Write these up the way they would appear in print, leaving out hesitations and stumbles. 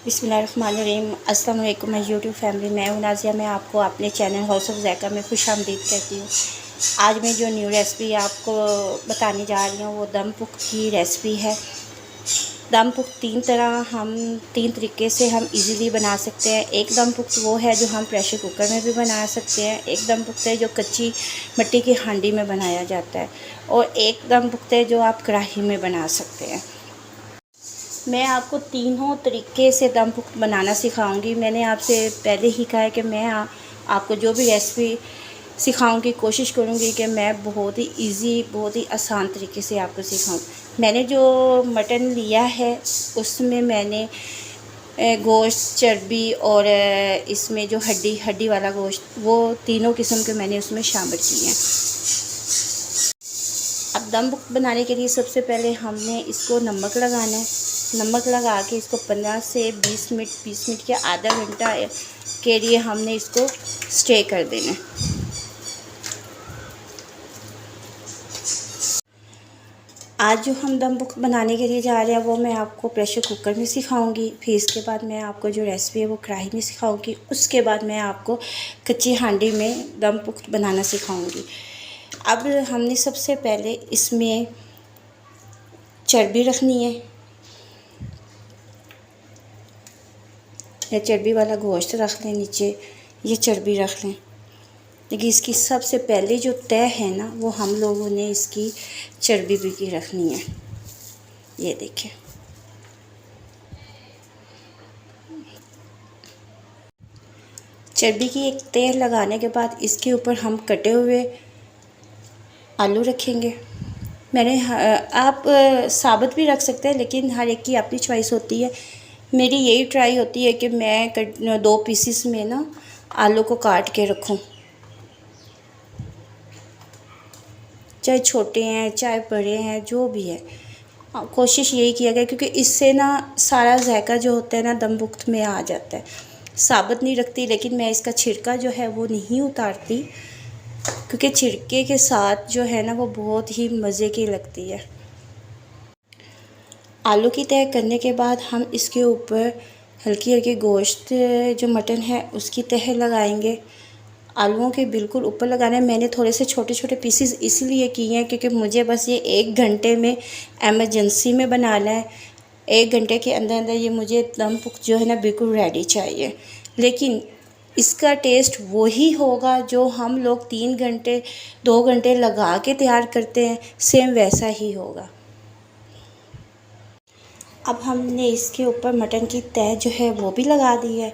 बिस्मिल्लाहिर्रहमानिर्रहीम। अस्सलाम वालेकुम माय यूट्यूब फैमिली। मैं हूं नाज़िया। मैं आपको अपने चैनल हाउस ऑफ ज़ायका में खुशामदीद कहती हूँ। आज मैं जो न्यू रेसिपी आपको बताने जा रही हूँ वो दम पुख्त की रेसिपी है। दम पुख्त तीन तरीके से हम इजीली बना सकते हैं। एक दम पुख्त वो है जो हम प्रेशर कुकर में भी बना सकते हैं। एक दम पुख्त है जो कच्ची मिट्टी की हांडी में बनाया जाता है, और एक दम पुख्त है जो आप कढ़ाई में बना सकते हैं। मैं आपको तीनों तरीके से दम पुख्त बनाना सिखाऊंगी। मैंने आपसे पहले ही कहा है कि मैं आपको जो भी रेसिपी सिखाऊंगी कोशिश करूंगी कि मैं बहुत ही इजी, बहुत ही आसान तरीके से आपको सिखाऊं। मैंने जो मटन लिया है उसमें मैंने गोश्त, चर्बी और इसमें जो हड्डी वाला गोश्त, वो तीनों किस्म के मैंने उसमें शामिल किए हैं। अब दम पुख्त बनाने के लिए सबसे पहले हमने इसको नमक लगाना है। नमक लगा के इसको 15 से 20 मिनट या आधा घंटा के लिए हमने इसको स्टे कर देना है। आज जो हम दम पुख्त बनाने के लिए जा रहे हैं वो मैं आपको प्रेशर कुकर में सिखाऊंगी। फिर इसके बाद मैं आपको जो रेसिपी है वो कढ़ाई में सिखाऊंगी। उसके बाद मैं आपको कच्ची हांडी में दम पुख्त बनाना सिखाऊंगी। अब हमने सबसे पहले इसमें चर्बी रखनी है, या चर्बी वाला गोश्त रख लें, नीचे ये चर्बी रख लें। लेकिन इसकी सबसे पहले जो तय है ना, वो हम लोगों ने इसकी चर्बी भी की रखनी है। ये देखिए, चर्बी की एक तय लगाने के बाद इसके ऊपर हम कटे हुए आलू रखेंगे। मैंने आप साबुत भी रख सकते हैं, लेकिन हर एक की अपनी चॉइस होती है। मेरी यही ट्राई होती है कि मैं 2 पीसेस में ना आलू को काट के रखूं, चाहे छोटे हैं चाहे बड़े हैं, जो भी है। कोशिश यही किया गया, क्योंकि इससे ना सारा जायका जो होता है ना दम पुख्त में आ जाता है। साबुत नहीं रखती, लेकिन मैं इसका छिलका जो है वो नहीं उतारती, क्योंकि छिलके के साथ जो है ना वो बहुत ही मज़े की लगती है। आलू की तह करने के बाद हम इसके ऊपर हल्की हल्की गोश्त जो मटन है उसकी तह लगाएंगे। आलूओं के बिल्कुल ऊपर लगाना है। मैंने थोड़े से छोटे छोटे पीसेस इसलिए किए हैं क्योंकि मुझे बस ये 1 घंटे में एमरजेंसी में बनाना है। 1 घंटे के अंदर अंदर ये मुझे दम पुख्त जो है ना बिल्कुल रेडी चाहिए। लेकिन इसका टेस्ट वही होगा जो हम लोग 3 घंटे 2 घंटे लगा के तैयार करते हैं, सेम वैसा ही होगा। अब हमने इसके ऊपर मटन की तह जो है वो भी लगा दी है।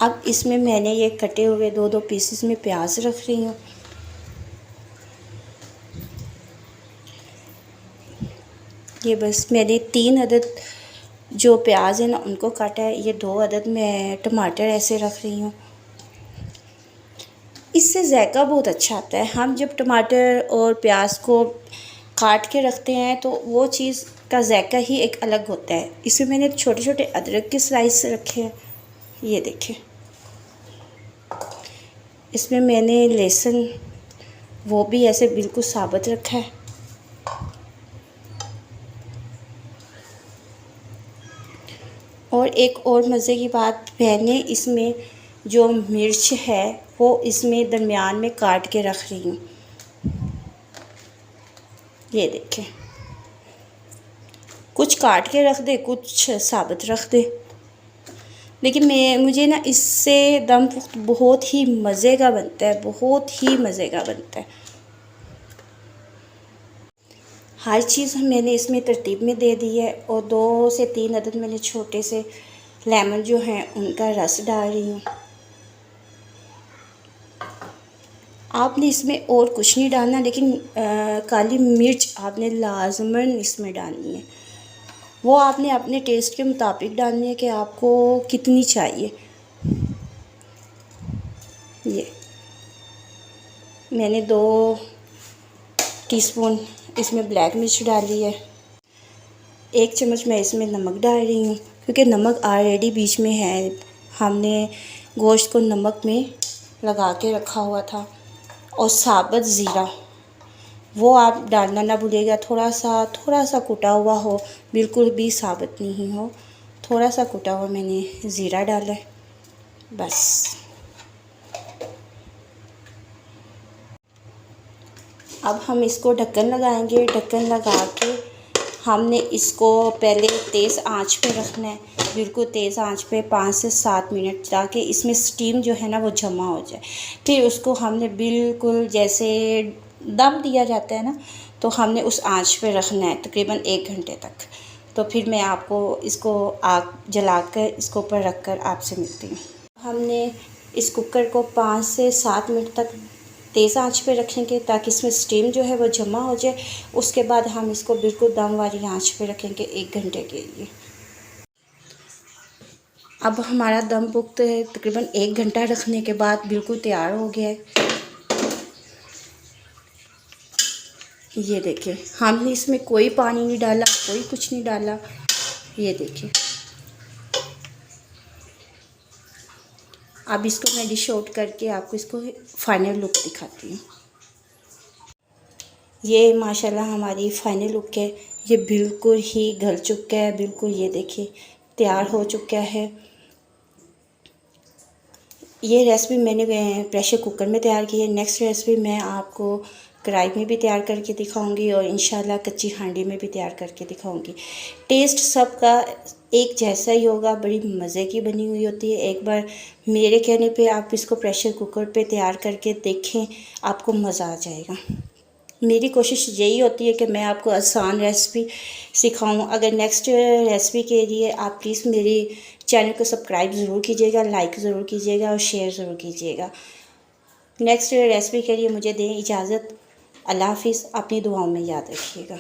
अब इसमें मैंने ये कटे हुए 2-2 पीसेस में प्याज रख रही हूँ। ये बस मैंने 3 अदद जो प्याज है ना उनको काटा है। ये 2 अदद मैं टमाटर ऐसे रख रही हूँ। इससे जायका बहुत अच्छा आता है। हम जब टमाटर और प्याज को काट के रखते हैं तो वो चीज़ का जायका ही एक अलग होता है। इसमें मैंने छोटे छोटे अदरक के स्लाइस रखे हैं, ये देखें। इसमें मैंने लहसुन वो भी ऐसे बिल्कुल साबुत रखा है। और एक और मज़े की बात, मैंने इसमें जो मिर्च है वो इसमें दरमियान में काट के रख रही हूँ, ये देखें। कुछ काट के रख दे, कुछ साबुत रख दे। लेकिन मुझे ना इससे दम पुख्त बहुत ही मज़े का बनता है, बहुत ही मज़े का बनता है। हर चीज़ मैंने इसमें तरतीब में दे दी है। और 2 से 3 अदद मैंने छोटे से लेमन जो हैं उनका रस डाल रही हूँ। आपने इसमें और कुछ नहीं डालना, लेकिन काली मिर्च आपने लाजमन इसमें डालनी है। वो आपने अपने टेस्ट के मुताबिक डालनी है कि आपको कितनी चाहिए। ये मैंने 2 टीस्पून इसमें ब्लैक मिर्च डाली है। 1 चम्मच मैं इसमें नमक डाल रही हूँ, क्योंकि नमक ऑलरेडी बीच में है। हमने गोश्त को नमक में लगा के रखा हुआ था। और साबुत ज़ीरा वो आप डालना ना भूलिएगा। थोड़ा सा कुटा हुआ हो, बिल्कुल भी साबुत नहीं हो। थोड़ा सा कुटा हुआ मैंने ज़ीरा डाला है, बस। अब हम इसको ढक्कन लगाएंगे। ढक्कन लगा के हमने इसको पहले तेज़ आंच पे रखना है, बिल्कुल तेज़ आंच पे 5 से 7 मिनट, ताकि इसमें स्टीम जो है ना वो जमा हो जाए। फिर उसको हमने बिल्कुल जैसे दम दिया जाता है ना, तो हमने उस आंच पे रखना है तकरीबन 1 घंटे तक। तो फिर मैं आपको इसको आग जलाकर इसको ऊपर रख कर आपसे मिलती हूँ। हमने इस कुकर को 5 से 7 मिनट तक तेज़ आंच पे रखेंगे ताकि इसमें स्टीम जो है वो जमा हो जाए। उसके बाद हम इसको बिल्कुल दम वाली आंच पे रखेंगे 1 घंटे के लिए। अब हमारा दम पुख्त तकरीबन 1 घंटा रखने के बाद बिल्कुल तैयार हो गया है। ये देखिए, हमने इसमें कोई पानी नहीं डाला, कोई कुछ नहीं डाला। ये देखिए, अब इसको मैं डिश आउट करके आपको इसको फाइनल लुक दिखाती हूँ। ये माशाल्लाह हमारी फाइनल लुक है। ये बिल्कुल ही गल चुका है, बिल्कुल ये देखिए तैयार हो चुका है। ये रेसिपी मैंने प्रेशर कुकर में तैयार की है। नेक्स्ट रेसिपी मैं आपको कढ़ाई में भी तैयार करके दिखाऊंगी और इंशाल्लाह कच्ची हांडी में भी तैयार करके दिखाऊंगी। टेस्ट सबका एक जैसा ही होगा, बड़ी मज़े की बनी हुई होती है। एक बार मेरे कहने पे आप इसको प्रेशर कुकर पे तैयार करके देखें, आपको मज़ा आ जाएगा। मेरी कोशिश यही होती है कि मैं आपको आसान रेसिपी सिखाऊं। अगर नेक्स्ट रेसिपी के लिए आप प्लीज़ मेरी चैनल को सब्सक्राइब ज़रूर कीजिएगा, लाइक ज़रूर कीजिएगा और शेयर ज़रूर कीजिएगा। नेक्स्ट रेसिपी के लिए मुझे दें इजाज़त। अल्लाह हाफ़िज़। अपनी दुआओं में याद रखिएगा।